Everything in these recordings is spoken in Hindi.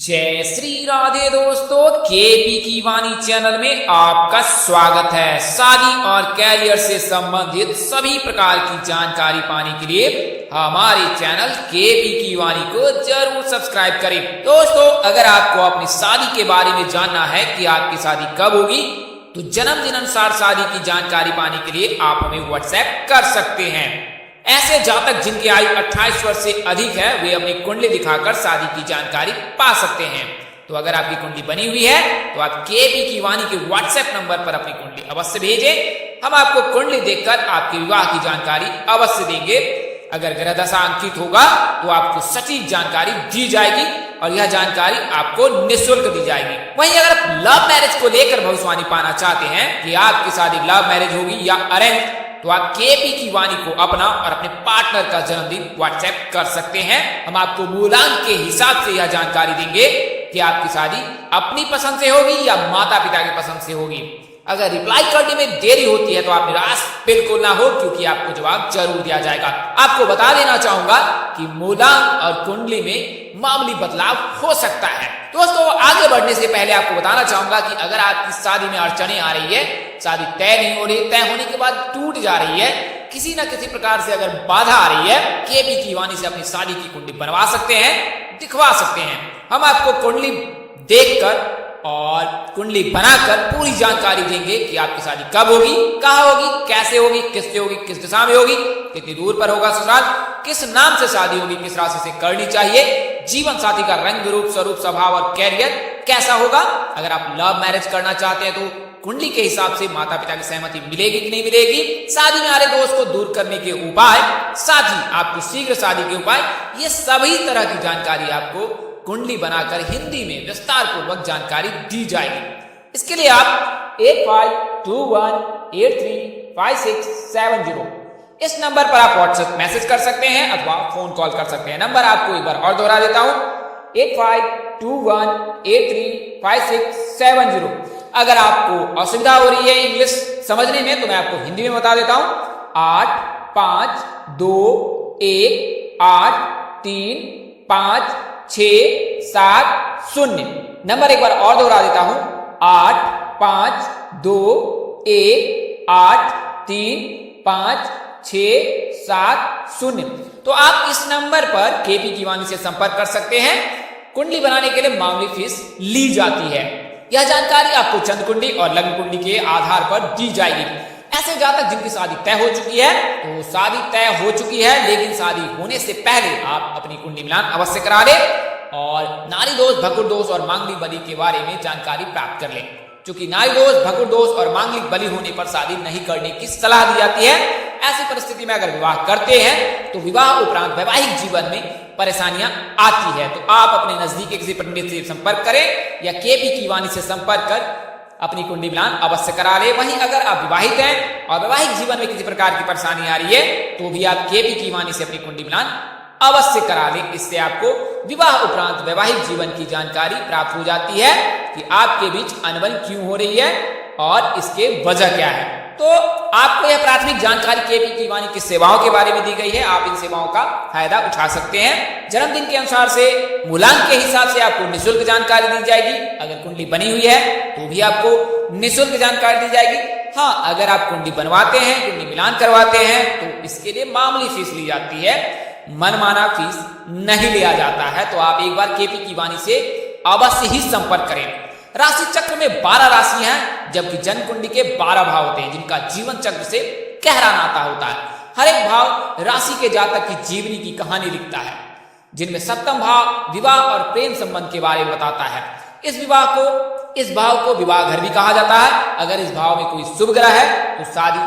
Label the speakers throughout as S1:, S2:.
S1: जय श्री राधे दोस्तों, केपी की वाणी चैनल में आपका स्वागत है। शादी और कैरियर से संबंधित सभी प्रकार की जानकारी पाने के लिए हमारे चैनल केपी की वाणी को जरूर सब्सक्राइब करें। दोस्तों, अगर आपको अपनी शादी के बारे में जानना है कि आपकी शादी कब होगी, तो जन्मदिन अनुसार शादी की जानकारी पाने के लिए आप हमें व्हाट्सएप कर सकते हैं। ऐसे जातक जिनकी आयु 28 वर्ष से अधिक है, वे अपनी कुंडली दिखाकर शादी की जानकारी पा सकते हैं। तो अगर आपकी कुंडली बनी हुई है तो आप केपी की वाणी के व्हाट्सएप नंबर पर अपनी कुंडली अवश्य भेजें। हम आपको कुंडली देखकर आपके विवाह की जानकारी अवश्य देंगे। अगर ग्रह दशा अंकित होगा तो आपको सटीक जानकारी दी जाएगी और यह जानकारी आपको निःशुल्क दी जाएगी। वहीं अगर आप लव मैरिज को लेकर भविष्यवाणी पाना चाहते हैं कि आपकी शादी लव मैरिज होगी या अरेंज, तो आप केपी की वाणी को अपना और अपने पार्टनर का जन्मदिन व्हाट्सएप कर सकते हैं। हम आपको मूलांक के हिसाब से यह जानकारी देंगे कि आपकी शादी अपनी पसंद से होगी या माता पिता की पसंद से होगी। अगर रिप्लाई करने में देरी होती है तो आप निराश बिल्कुल ना हो, क्योंकि आपको जवाब जरूर दिया जाएगा। आपको बता देना चाहूंगा कि मूलांक और कुंडली में मामूली बदलाव हो सकता है। दोस्तों, आगे बढ़ने से पहले आपको बताना चाहूंगा कि अगर आपकी शादी में अड़चने आ रही है, शादी तय नहीं हो रही, तय होने के बाद टूट जा रही है, किसी न किसी प्रकार से अगर बाधा आ रही है, केपी की वाणी से अपनी शादी की कुंडली बनवा सकते हैं, दिखवा सकते हैं। हम आपको कुंडली देखकर और कुंडली बनाकर पूरी जानकारी देंगे कि आपकी शादी कब होगी, कहाँ होगी, कैसे होगी, किससे होगी, किस दिशा में होगी, कितनी दूर पर होगा ससुराल, किस नाम से शादी होगी, किस राशि से करनी चाहिए, जीवन साथी का रंग रूप स्वरूप स्वभाव और कैरियर कैसा होगा। अगर आप लव मैरिज करना चाहते हैं तो कुंडली के हिसाब से माता पिता की सहमति मिलेगी कि नहीं मिलेगी, शादी में आ रहे दोष को दूर करने के उपाय, साथ ही आपको शीघ्र शादी के उपाय, ये सभी तरह की जानकारी आपको कुंडली बनाकर हिंदी में विस्तार पूर्वक जानकारी दी जाएगी। इसके लिए आप 8521835670 इस नंबर पर आप व्हाट्सएप मैसेज कर सकते हैं अथवा फोन कॉल कर सकते हैं। नंबर आपको एक बार और दोहरा देता हूं, 8521835670। अगर आपको असुविधा हो रही है इंग्लिश समझने में तो मैं आपको हिंदी में बता देता हूं, 8521835670। नंबर एक बार और दोहरा देता हूं, 8521835670। तो आप इस नंबर पर केपी की वाणी से संपर्क कर सकते हैं। कुंडली बनाने के लिए मामूली फीस ली जाती है। यह जानकारी आपको चंद्र कुंडली और लग्न कुंडली के आधार पर दी जाएगी। ऐसे जातक जिनकी शादी तय हो चुकी है, तो शादी तय हो चुकी है, लेकिन शादी होने से पहले आप अपनी कुंडली मिलान अवश्य करा लें और नारी दोष, भकुर दोष और मांगलिक बलि के बारे में जानकारी प्राप्त कर लें। क्योंकि नारी दोष, भकुर दोष और मांगलिक बलि होने पर शादी नहीं करने की सलाह दी जाती है। ऐसी परिस्थिति में अगर विवाह करते हैं तो विवाह उपरांत वैवाहिक जीवन में परेशानियां आती है। तो आप अपने नजदीकी किसी पंडित से संपर्क करें या केपी की वाणी से संपर्क कर अपनी कुंडली मिलान अवश्य करा ले। वहीं अगर आप विवाहित हैं और वैवाहिक जीवन में किसी प्रकार की परेशानी आ रही है तो भी आप केपी की वाणी से अपनी कुंडली मिलान अवश्य करा लें। इससे आपको विवाह उपरांत वैवाहिक जीवन की जानकारी प्राप्त हो जाती है कि आपके बीच अनबन क्यों हो रही है और इसके वजह क्या है। तो आपको यह प्राथमिक जानकारी केपी की वाणी की सेवाओं के बारे में दी गई है। आप इन सेवाओं का फायदा उठा सकते हैं। जन्मदिन के अनुसार से मूलांक के हिसाब से आपको निःशुल्क जानकारी दी जाएगी। अगर कुंडली बनी हुई है तो भी आपको निःशुल्क जानकारी दी जाएगी। हाँ, अगर आप कुंडली बनवाते हैं, कुंडली मिलान करवाते हैं तो इसके लिए मामूली फीस ली जाती है, मनमाना फीस नहीं लिया जाता है। तो आप एक बार केपी की वाणी से अवश्य ही संपर्क करें। राशि चक्र में 12 राशि हैं, जबकि जन्म कुंडली के 12 भाव होते हैं, जिनका जीवन चक्र से गहरा नाता होता है। हर एक भाव राशि के जातक की जीवनी की कहानी लिखता है, जिनमें सप्तम भाव विवाह और प्रेम संबंध के बारे में बताता है। इस भाव को विवाह घर भी कहा जाता है। अगर इस भाव में कोई शुभ ग्रह है तो शादी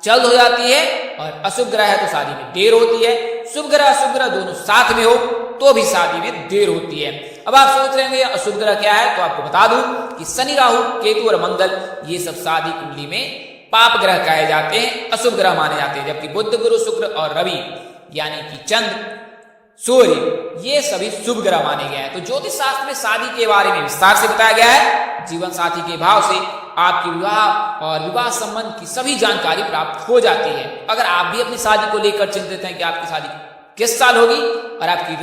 S1: जल्द हो जाती है और अशुभ ग्रह है तो शादी में देर होती है। शुभ ग्रह अशुभ ग्रह दोनों साथ में हो तो भी शादी में देर होती है। अब आप सोच रहे होंगे अशुभ ग्रह क्या है, तो आपको बता दूं कि शनि, राहु, केतु और मंगल ये सब शादी कुंडली में पाप ग्रह कहे जाते हैं, अशुभ ग्रह माने जाते हैं। जबकि बुध, गुरु, शुक्र और रवि यानी कि चंद्र, सूर्य ये सभी शुभ ग्रह माने गए हैं। तो ज्योतिष शास्त्र में शादी के बारे में विस्तार से बताया गया है। जीवन साथी के भाव से आपकी विवाह और विवाह संबंध की सभी जानकारी प्राप्त हो जाती है। अगर आप भी अपनी शादी को लेकर चिंतित हैं कि आपकी शादी किस साल होगी और आपकी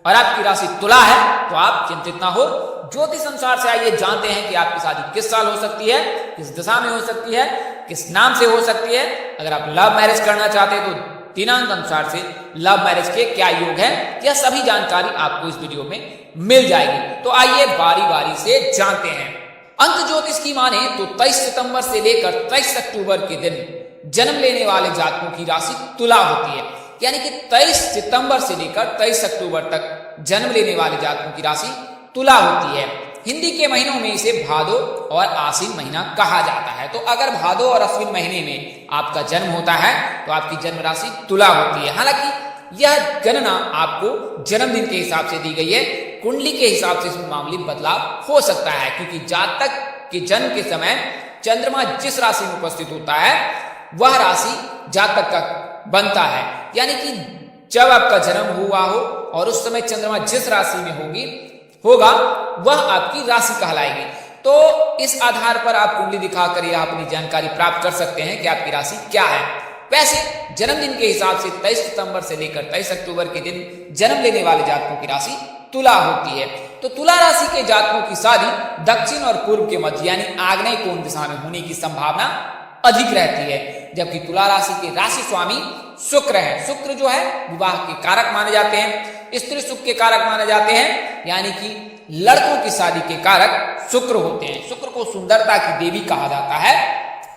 S1: और आपकी राशि तुला है तो आप चिंतित ना हो। ज्योतिष अनुसार से आइए जानते हैं कि आपकी शादी किस साल हो सकती है, किस दिशा में हो सकती है, किस नाम से हो सकती है। अगर आप लव मैरिज करना चाहते हैं तो दिनांक अनुसार से लव मैरिज के क्या योग है, यह सभी जानकारी आपको इस वीडियो में मिल जाएगी। तो आइए बारी बारी से जानते हैं। अंक ज्योतिष की माने तो 23 सितंबर से लेकर 23 अक्टूबर के दिन जन्म लेने वाले जातकों की राशि तुला होती है। यानी कि 23 सितंबर से लेकर 23 अक्टूबर तक जन्म लेने वाले जातकों की राशि तुला होती है। हिंदी के महीनों में इसे भादो और आश्विन महीना कहा जाता है। तो अगर भादो और आश्विन महीने में आपका जन्म होता है तो आपकी जन्म राशि तुला होती है। हालांकि यह गणना आपको जन्मदिन के हिसाब से दी गई है, कुंडली के हिसाब से इसमें मामूली बदलाव हो सकता है, क्योंकि जातक के जन्म के समय चंद्रमा जिस राशि में उपस्थित होता है वह राशि जातक का बनता है। यानी कि जब आपका जन्म हुआ हो और उस समय चंद्रमा जिस राशि में होगा वह आपकी राशि कहलाएगी। तो इस आधार पर आप कुंडली दिखाकर यह अपनी जानकारी प्राप्त कर सकते हैं कि आपकी राशि क्या है। वैसे जन्मदिन के हिसाब से 23 सितंबर से लेकर 23 अक्टूबर के दिन जन्म लेने वाले जातकों की राशि तुला होती है। तो तुला राशि के जातकों की शादी दक्षिण और पूर्व के मध्य यानी आग्नेय कोण दिशा में होने की संभावना अधिक रहती है। जबकि तुला राशि के राशि स्वामी शुक्र है। शुक्र जो है विवाह के कारक माने जाते हैं, स्त्री सुख के कारक माने जाते हैं, यानी कि लड़कों की शादी के कारक शुक्र होते हैं। शुक्र को सुंदरता की देवी कहा जाता है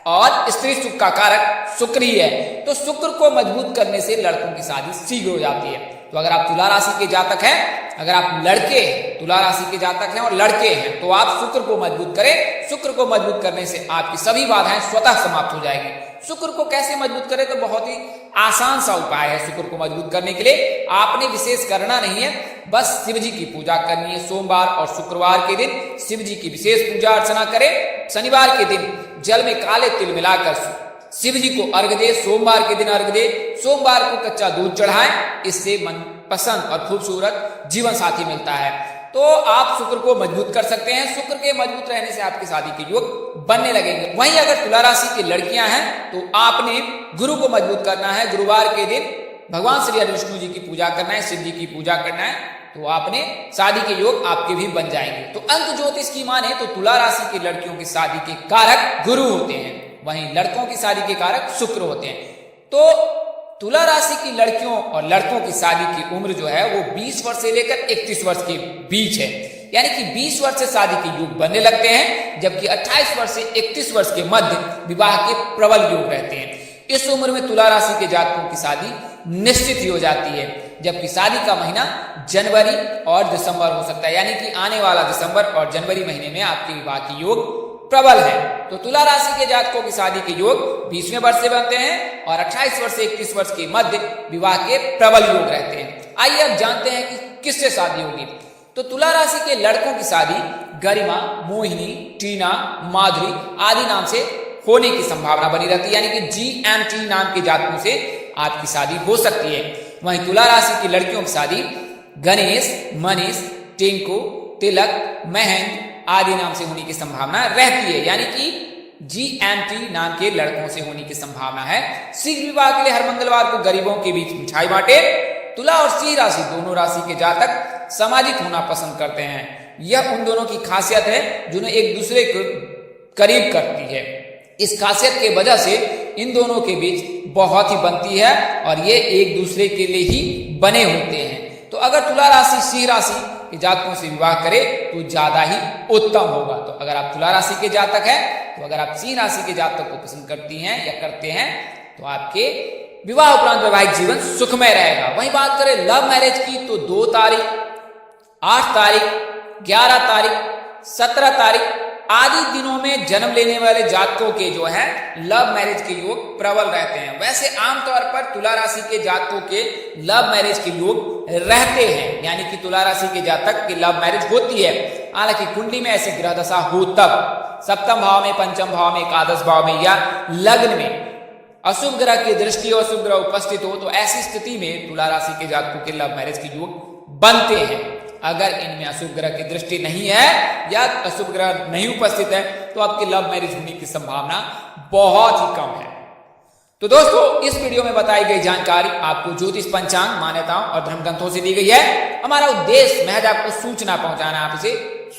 S1: और स्त्री सुख का कारक शुक्र ही है। तो शुक्र को मजबूत करने से लड़कों की शादी शीघ्र हो जाती है। तो अगर आप तुला राशि के जातक हैं, अगर आप लड़के तुला राशि के जातक हैं और लड़के हैं तो आप शुक्र को मजबूत करें। शुक्र को मजबूत करने से आपकी सभी बाधाएं स्वतः समाप्त हो जाएगी। शुक्र को कैसे मजबूत करें, तो बहुत ही आसान सा उपाय है। शुक्र को मजबूत करने के लिए आपने विशेष करना नहीं है, बस शिव जी की पूजा करनी है। सोमवार और शुक्रवार के दिन शिव जी की विशेष पूजा अर्चना करें। शनिवार के दिन जल में काले तिल मिलाकर शिव जी को अर्घ दे। सोमवार के दिन अर्घ दे। सोमवार को कच्चा दूध चढ़ाएं। इससे मन पसंद और खूबसूरत जीवन साथी मिलता है। तो आप शुक्र को मजबूत कर सकते हैं। शुक्र के मजबूत रहने से आपकी शादी के योग बनने लगेंगे। वहीं अगर तुला राशि की लड़कियां हैं तो आपने गुरु को मजबूत करना है। गुरुवार के दिन भगवान श्री हरि विष्णु जी की पूजा करना है, शिव जी की पूजा करना है, तो आपने शादी के योग आपके भी बन जाएंगे। तो अंक ज्योतिष की माने तो तुला राशि की लड़कियों की शादी के कारक गुरु होते हैं, वहीं लड़कों की शादी के कारक शुक्र होते हैं। तो तुला राशि की लड़कियों और लड़कों की शादी की उम्र जो है वो 20 वर्ष से लेकर 31 वर्ष के बीच है। यानी कि 20 वर्ष से शादी के योग बनने लगते हैं, जबकि 28 वर्ष से 31 वर्ष के मध्य विवाह के प्रबल योग रहते हैं। इस उम्र में तुला राशि के जातकों की शादी निश्चित ही हो जाती है, जबकि शादी का महीना जनवरी और दिसंबर हो सकता है। यानी कि आने वाला दिसंबर और जनवरी महीने में आपके विवाह के योग प्रबल है। तो तुला राशि के जातकों की शादी के योग 20वें वर्ष से बनते हैं और 28 वर्ष से 31 वर्ष के मध्य विवाह के प्रबल योग रहते हैं। आइए अब जानते हैं कि किससे शादी होगी। तो तुला राशि के लड़कों की शादी गरिमा, मोहिनी, टीना, माधुरी आदि नाम से होने की संभावना बनी रहती है। यानी कि GMT नाम के जातकों से आपकी शादी हो सकती है। वहीं तुला राशि की लड़कियों की शादी गणेश, मनीष, टिंकू, तिलक, महेंद्र आदि नाम से होने की संभावना रहती है। यानी कि GMT नाम के लड़कों से होने की संभावना है। शीघ्र विवाह के लिए हर मंगलवार को गरीबों के बीच मिठाई बांटे। तुला और सिंह राशि दोनों राशि के जातक सामाजिक होना पसंद करते हैं। यह उन दोनों की खासियत है जिन्हें एक दूसरे को करीब करती है। इस खासियत के वजह से इन दोनों के बीच बहुत ही बनती है और ये एक दूसरे के लिए ही बने होते हैं। तो अगर तुला राशि सिंह राशि के जातकों से विवाह करे तो ज्यादा ही उत्तम होगा। तो अगर आप तुला राशि के जातक हैं, तो अगर आप सिंह राशि के जातक को पसंद करती हैं या करते हैं तो आपके विवाह उपरांत वैवाहिक जीवन सुखमय रहेगा। वहीं बात करें लव मैरिज की तो 2 तारीख, 8 तारीख, 11 तारीख, 17 तारीख आदि दिनों में जन्म लेने वाले जातकों के जो है लव मैरिज के योग प्रबल रहते हैं। वैसे आमतौर पर तुला राशि के जातकों के लव मैरिज के योग रहते हैं, यानी कि तुला राशि के जातक की लव मैरिज होती है। हालांकि कुंडली में ऐसी ग्रह दशा हो तब सप्तम भाव में, पंचम भाव में, एकादश भाव में या लग्न में अशुभ ग्रह की दृष्टि और शुभ ग्रह उपस्थित हो तो ऐसी स्थिति में तुला राशि के जातकों के लव मैरिज के योग बनते हैं। अगर इनमें अशुभ ग्रह की दृष्टि नहीं है या अशुभ ग्रह नहीं उपस्थित है तो आपकी लव मैरिज होने की संभावना बहुत ही कम है। तो दोस्तों इस वीडियो में बताई गई जानकारी आपको ज्योतिष पंचांग मान्यताओं और धर्म ग्रंथों से दी गई है। हमारा उद्देश्य महज आपको सूचना पहुंचाना, आप इसे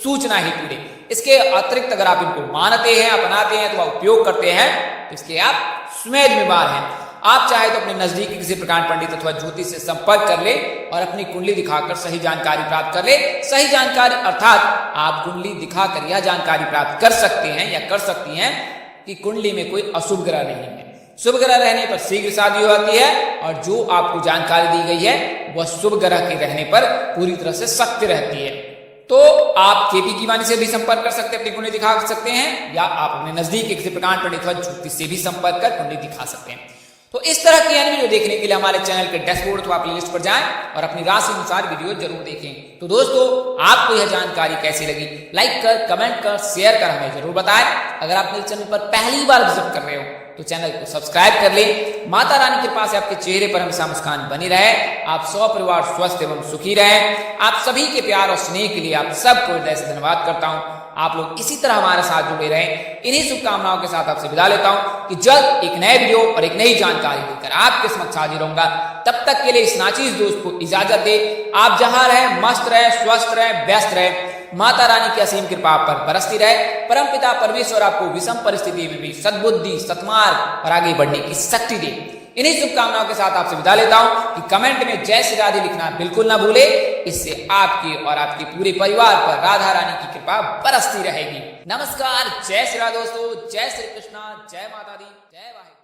S1: सूचना ही पूरे। इसके अतिरिक्त अगर आप इनको मानते हैं, अपनाते हैं, तो उपयोग करते हैं, तो इसके आप स्वयं जिम्मेदार हैं। आप चाहे तो अपने नजदीकी किसी प्रकांड पंडित अथवा ज्योतिष से संपर्क कर ले और अपनी कुंडली दिखाकर सही जानकारी प्राप्त कर ले। सही जानकारी अर्थात आप कुंडली दिखाकर यह जानकारी प्राप्त कर सकते हैं या कर सकती हैं कि कुंडली में कोई अशुभ ग्रह नहीं है। शुभ ग्रह रहने पर शीघ्र शादी होती है और जो आपको जानकारी दी गई है वह शुभ ग्रह के रहने पर पूरी तरह से सत्य रहती है। तो आप केपी की वाणी से भी संपर्क कर सकते हैं, अपनी कुंडली दिखा सकते हैं, या आप अपने नजदीक किसी प्रकांड पंडित अथवा ज्योतिष से भी संपर्क कर कुंडली दिखा सकते हैं। तो इस तरह की अन्य वीडियो देखने के लिए हमारे चैनल के डैशबोर्ड अथवा प्लेलिस्ट पर जाएं और अपनी राशि अनुसार वीडियो जरूर देखें। तो दोस्तों आपको यह जानकारी कैसी लगी, लाइक कर, कमेंट कर, शेयर कर हमें जरूर बताएं। अगर आप मेरे चैनल पर पहली बार विजिट कर रहे हो तो चैनल को सब्सक्राइब कर लें। माता रानी की कृपा से आपके चेहरे पर हमेशा मुस्कान बनी रहे, आप सपरिवार स्वस्थ एवं सुखी रहें। आप सभी के प्यार और स्नेह के लिए आप सबको हृदय से धन्यवाद करता हूं। आप लोग इसी तरह हमारे साथ जुड़े रहें। इन्हीं शुभकामनाओं के साथ आपसे विदा लेता हूं कि जल्द एक नए वीडियो और एक नई जानकारी लेकर आपके समक्ष हाजिर रहूंगा। तब तक के लिए इस नाचीज दोस्त को इजाजत दे। आप जहां रहें मस्त रहे, स्वस्थ रहे, व्यस्त रहे। माता रानी की असीम कृपा आप पर बरसती रहे। परमपिता परमेश्वर आपको विषम परिस्थिति में भी सद्बुद्धि, सत्मार्ग और आगे बढ़ने की शक्ति दे। इन्हीं शुभकामनाओं के साथ आपसे विदा लेता हूं कि कमेंट में जय श्री राधे लिखना बिल्कुल ना भूले। इससे आपकी और आपके पूरे परिवार पर राधा रानी की कृपा बरसती रहेगी। नमस्कार, जय श्री राधे दोस्तों, जय श्री कृष्णा, जय माता दी, जय वाहिगुरु।